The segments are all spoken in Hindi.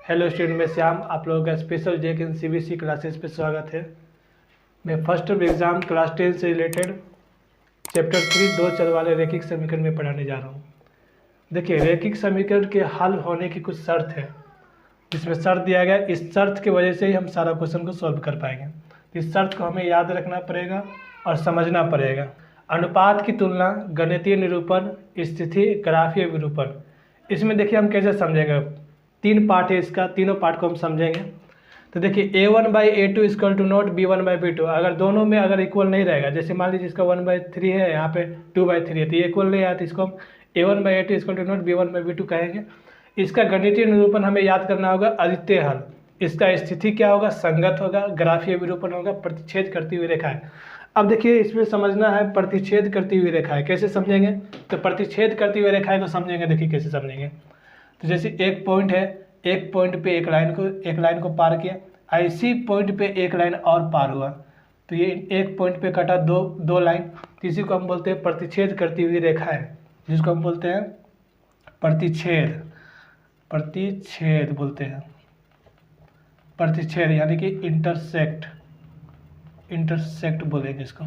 हेलो स्टूडेंट, मैं श्याम। आप लोगों का स्पेशल जेक इन सीबीएसई क्लासेस पे स्वागत है। मैं फर्स्ट टर्म एग्ज़ाम क्लास 10 से रिलेटेड चैप्टर 3 दो चर वाले रैखिक समीकरण में पढ़ाने जा रहा हूँ। देखिए, रैखिक समीकरण के हल होने की कुछ शर्त है, जिसमें शर्त दिया गया। इस शर्त की वजह से ही हम सारा क्वेश्चन को सॉल्व कर पाएंगे। तो इस शर्त को हमें याद रखना पड़ेगा और समझना पड़ेगा। अनुपात की तुलना, गणितीय निरूपण, स्थिति, ग्राफीय विरूपण। इसमें देखिए हम कैसे समझेंगे। 3 पार्ट है इसका, तीनों पार्ट को हम समझेंगे। तो देखिए a1/a2 equal to not b1/b2। अगर दोनों में अगर इक्वल नहीं रहेगा, जैसे मान लीजिए इसका 1/3 है, यहाँ पे 2/3 है, तो ये इक्वल नहीं आया, तो इसको हम a1/a2 equal to not b1/b2 कहेंगे। इसका गणितीय निरूपण हमें याद करना होगा, अद्वितीय हल। इसका स्थिति क्या होगा, संगत होगा। ग्राफीय विरूपण होगा, प्रतिच्छेद करती हुई रेखा है। अब देखिए इसमें समझना है प्रतिच्छेद करती हुई रेखा है, कैसे समझेंगे। तो प्रतिच्छेद करती हुई रेखा को समझेंगे, देखिए कैसे समझेंगे। तो जैसे एक पॉइंट है, एक पॉइंट पे एक लाइन को पार किया, ऐसी पॉइंट पे एक लाइन और पार हुआ, तो ये एक पॉइंट पे कटा दो लाइन, तो इसी को हम बोलते हैं प्रतिच्छेद करती हुई रेखा है, जिसको हम बोलते हैं प्रतिच्छेद बोलते हैं। प्रतिच्छेद यानी कि इंटरसेक्ट बोलेंगे इसको।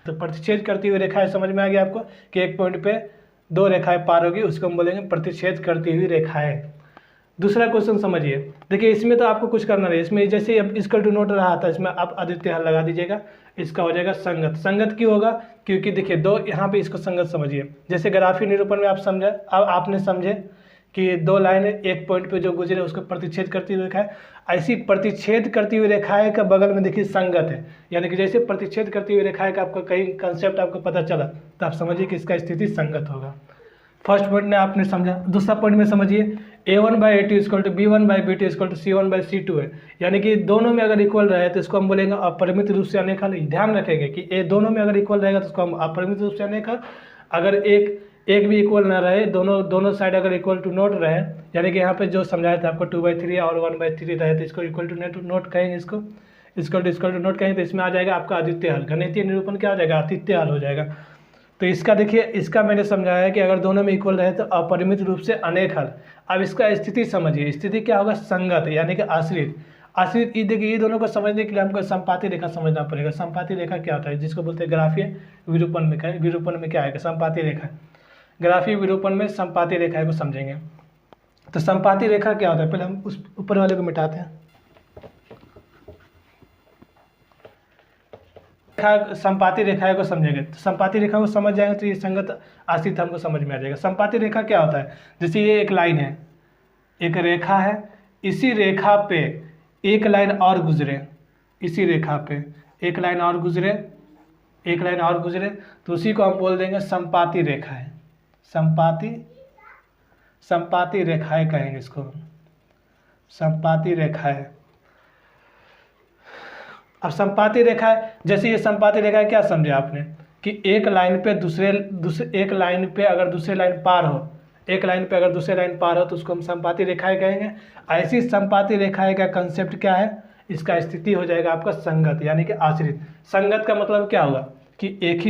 तो प्रतिच्छेद करती हुई रेखाएं समझ में आ गया आपको कि एक पॉइंट पे दो रेखाएं पार होगी, उसको हम बोलेंगे प्रतिच्छेद करती हुई रेखाएं। दूसरा क्वेश्चन समझिए। देखिए इसमें तो आपको कुछ करना नहीं, इसमें जैसे अब इक्वल टू नोट रहा था, इसमें आप अद्वितीय हल लगा दीजिएगा। इसका हो जाएगा संगत। संगत क्यों होगा, क्योंकि देखिए दो, यहाँ पे इसको संगत समझिए। जैसे ग्राफीय निरूपण में आप समझे, अब आपने समझे कि दो लाइन एक पॉइंट पे जो गुजरे उसको प्रतिच्छेद करती हुई रेखा है, ऐसी प्रतिच्छेद करती हुई रेखाएं का बगल में देखिए संगत है। यानी कि जैसे प्रतिच्छेद करती हुई रेखाएं का आपको कहीं कंसेप्ट आपको पता चला, तो आप समझिए कि इसका स्थिति संगत होगा। फर्स्ट पॉइंट ने आपने समझा। दूसरा पॉइंट में समझिए, a1/a2 equal to b1/b2 equal to c1/c2 है। यानी कि दोनों में अगर इक्वल रहे तो इसको हम बोलेंगे अपरिमित रूप से अनेक हल। ध्यान रखेंगे कि ये दोनों में अगर इक्वल रहेगा तो इसको हम अपरिमित रूप से अनेक हल। अगर एक भी इक्वल ना रहे, दोनों साइड अगर इक्वल टू नोट रहे, यानी कि यहाँ पे जो समझाया था आपको 2/3 और 1/3 रहे, तो इसको इक्वल टू नोट कहेंगे, इसको इक्वल टू नोट कहेंगे, तो इसमें आ जाएगा आपका अद्वितीय हल। गणितीय निरूपण क्या हो जाएगा, अद्वितीय हल हो जाएगा। तो इसका देखिए, इसका मैंने समझाया कि अगर दोनों में इक्वल रहे तो अपरिमित रूप से अनेक हल। अब इसका स्थिति समझिए। स्थिति क्या होगा, संगत, यानी कि आश्रित। ये देखिए, ये दोनों को समझने के लिए हमको संपाती रेखा समझना पड़ेगा। संपाती रेखा क्या होता है, जिसको बोलते हैं ग्राफीय विरूपण में। क्या है, संपाती रेखा। ग्राफीय विरूपण में संपाती रेखा को समझेंगे। तो संपाती रेखा क्या होता है, पहले हम उस ऊपर वाले को मिटाते हैं। संपाती रेखा को समझेंगे, तो संपाती रेखा को समझ जाएंगे तो ये संगत आश्रित हमको समझ में आ जाएगा। संपाती रेखा क्या होता है, जैसे ये एक लाइन है, एक रेखा है, इसी रेखा पे एक लाइन और गुजरे, इसी रेखा पे एक लाइन और गुजरे, तो उसी को हम बोल देंगे संपाती रेखा है। संपाती रेखाएं कहेंगे इसको, संपाती रेखाएं। अब संपाती रेखा, जैसे ये संपाती रेखा क्या समझे आपने कि एक लाइन पे एक लाइन पे अगर दूसरे लाइन पार हो, तो उसको हम संपाती रेखाएं कहेंगे। ऐसी संपाती रेखाएं का कंसेप्ट क्या है, इसका स्थिति हो जाएगा आपका संगत, यानी कि आश्रित। संगत का मतलब क्या होगा कि एक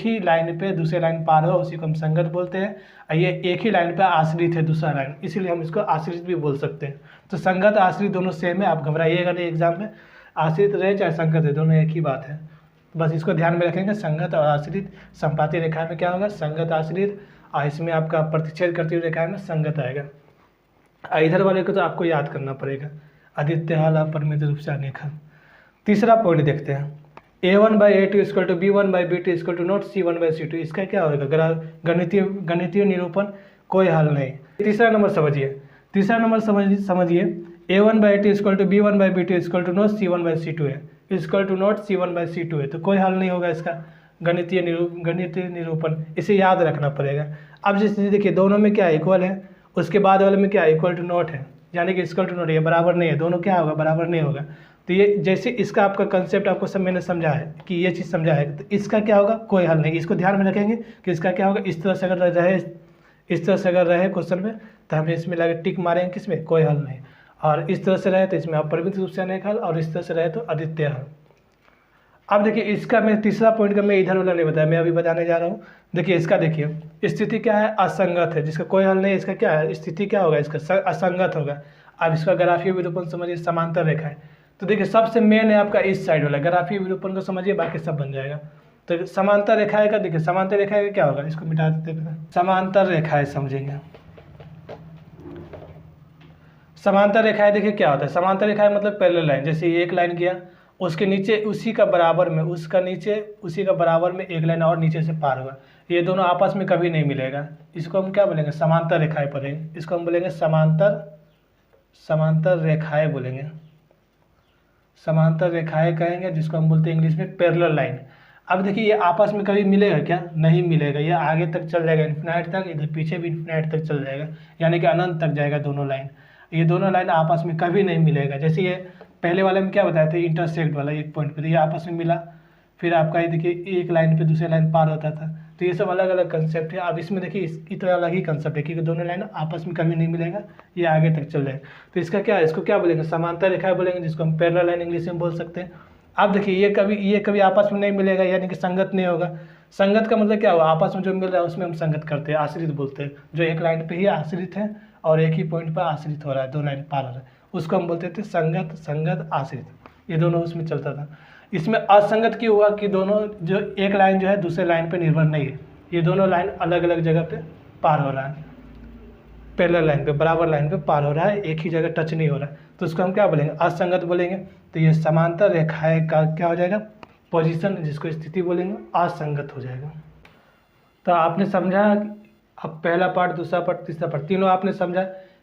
ही लाइन पे दूसरे लाइन पार हो, उसी को हम संगत बोलते हैं। ये एक ही लाइन पे आश्रित है दूसरा लाइन, इसीलिए हम इसको आश्रित भी बोल सकते हैं। तो संगत आश्रित दोनों सेम है, आप घबराइएगा नहीं एग्जाम में। आश्रित रहे चाहे संगत है, दोनों एक ही बात है। बस इसको ध्यान में रखेंगे, संगत और आश्रित। संपाती रेखा में क्या होगा, संगत आश्रित, और इसमें आपका प्रतिच्छेद करती हुई रेखा में संगत आएगा। इधर वाले को तो आपको याद करना पड़ेगा, अद्वितीय हल, अपरिमित रूप से अनेक हल। तीसरा पॉइंट देखते हैं, a1/a2 equal to b1/b2 equal to not c1/c2। इसका क्या होगा, गणितीय निरूपण, कोई हल नहीं। तीसरा नंबर समझिए, a1/a2 equal to b1/b2 equal to not c1/c2 है, तो कोई हल नहीं होगा इसका गणितीय निरूपण। इसे याद रखना पड़ेगा। अब जैसे देखिए दोनों में क्या इक्वल है, उसके बाद वाले में क्या इक्वल टू नॉट है, यानी कि इक्वल टू नॉट, ये बराबर नहीं है, दोनों क्या होगा, बराबर नहीं होगा। तो ये जैसे इसका आपका कंसेप्ट आपको सब मैंने समझा है कि ये चीज़ समझा है, तो इसका क्या होगा, कोई हल नहीं। इसको ध्यान में रखेंगे कि इसका क्या होगा, इस तरह से अगर रहे क्वेश्चन में, तो हमें इसमें लगे टिक मारेंगे, किसमें, कोई हल नहीं। और इस तरह से रहे तो इसमें अपरिमित रूप से अनेक हल, और इस तरह से रहे तो अद्वितीय हल। अब देखिए इसका मैं तीसरा पॉइंट का मैं इधर वाला नहीं बताया, मैं अभी बताने जा रहा हूँ। देखिए इसका, देखिए स्थिति क्या है, असंगत है, जिसका कोई हल नहीं है। इसका क्या है, स्थिति क्या होगा, इसका असंगत होगा। अब इसका ग्राफीय विरूपण समझिए, समांतर रेखा है। तो देखिए सबसे मेन है आपका इस साइड वाला, ग्राफीय विरूपण को समझिए, बाकी सब बन जाएगा। तो समांतर रेखाएं का देखिए, समांतर रेखाएं का क्या होगा, इसको मिटा देते हैं। समांतर रेखाएं समझेंगे, समांतर रेखाएं देखिए क्या होता है। समांतर रेखाएं मतलब पैरेलल लाइन, जैसे ये एक लाइन किया, उसके नीचे उसी का बराबर में, उसका नीचे उसी का बराबर में एक लाइन और नीचे से पार होगा, ये दोनों आपस में कभी नहीं मिलेगा। इसको हम क्या बोलेंगे, समांतर रेखाएं पढ़ेंगे। इसको हम बोलेंगे समांतर रेखाएं बोलेंगे, समांतर रेखाएं कहेंगे, जिसको हम बोलते हैं इंग्लिश में पैरेलल लाइन। अब देखिए ये आपस में कभी मिलेगा क्या, नहीं मिलेगा। ये आगे तक चल जाएगा इन्फिनाइट तक, इधर पीछे भी इन्फिनाइट तक चल जाएगा, यानी कि अनंत तक जाएगा दोनों लाइन। ये दोनों लाइन आपस में कभी नहीं मिलेगा। जैसे ये पहले वाले में क्या बताया था, इंटरसेक्ट वाला एक पॉइंट पर, ये आपस में मिला, फिर आपका ये देखिए एक लाइन पे दूसरे लाइन पार होता था। तो ये सब अलग अलग कंसेप्ट है। अब इसमें देखिए इसकी तो अलग ही कंसेप्ट है, क्योंकि दोनों लाइन आपस में कभी नहीं मिलेगा, ये आगे तक चल जाएगा। तो इसका क्या है, इसको क्या बोलेंगे, समांतर रेखाएं बोलेंगे, जिसको हम पैरेलल लाइन इंग्लिश में बोल सकते हैं। अब देखिए ये कभी आपस में नहीं मिलेगा, यानी कि संगत नहीं होगा। संगत का मतलब क्या हुआ, आपस में जो मिल रहा है उसमें हम संगत करते हैं, आश्रित बोलते हैं। जो एक लाइन पे ही आश्रित है और एक ही पॉइंट पर आश्रित हो रहा है, दो लाइन पार हो रहा है, उसको हम बोलते थे संगत आश्रित। ये दोनों उसमें चलता था। इसमें असंगत क्यों हुआ कि दोनों जो एक लाइन जो है दूसरे लाइन पे निर्भर नहीं है, ये दोनों लाइन अलग अलग जगह पे पार हो रहा है, पैरेलल लाइन पे, बराबर लाइन पे पार हो रहा है, एक ही जगह टच नहीं हो रहा है। तो उसको हम क्या बोलेंगे, असंगत बोलेंगे। तो ये समांतर रेखाएं का क्या हो जाएगा, पोजीशन, जिसको स्थिति बोलेंगे, असंगत हो जाएगा। तो आपने समझा, अब पहला पार्ट, दूसरा पार्ट, तीसरा पार्ट, तीनों आपने समझा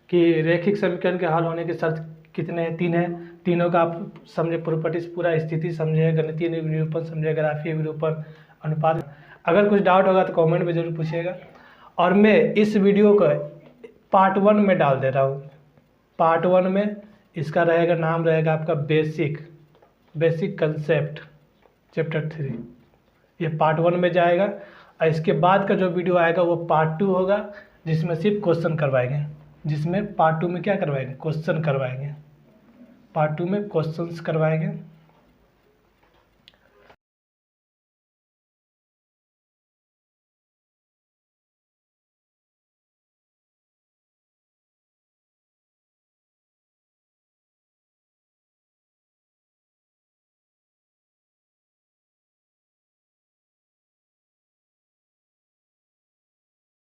कि रैखिक समीकरण के हल होने के शर्त कितने हैं, 3 हैं। तीनों का आप समझे, प्रॉपर्टीज, पूरा स्थिति समझे, गणितीय विरूपण समझे, ग्राफीय विरूपण, अनुपात। अगर कुछ डाउट होगा तो कमेंट में जरूर पूछिएगा। और मैं इस वीडियो को पार्ट 1 में डाल दे रहा हूँ। पार्ट 1 में इसका रहेगा, नाम रहेगा आपका बेसिक कंसेप्ट चैप्टर 3। ये पार्ट 1 में जाएगा, और इसके बाद का जो वीडियो आएगा वो पार्ट 2 होगा, जिसमें सिर्फ क्वेश्चन करवाएंगे। जिसमें पार्ट 2 में क्या करवाएंगे, क्वेश्चन करवाएंगे। पार्ट 2 में क्वेश्चंस करवाएंगे।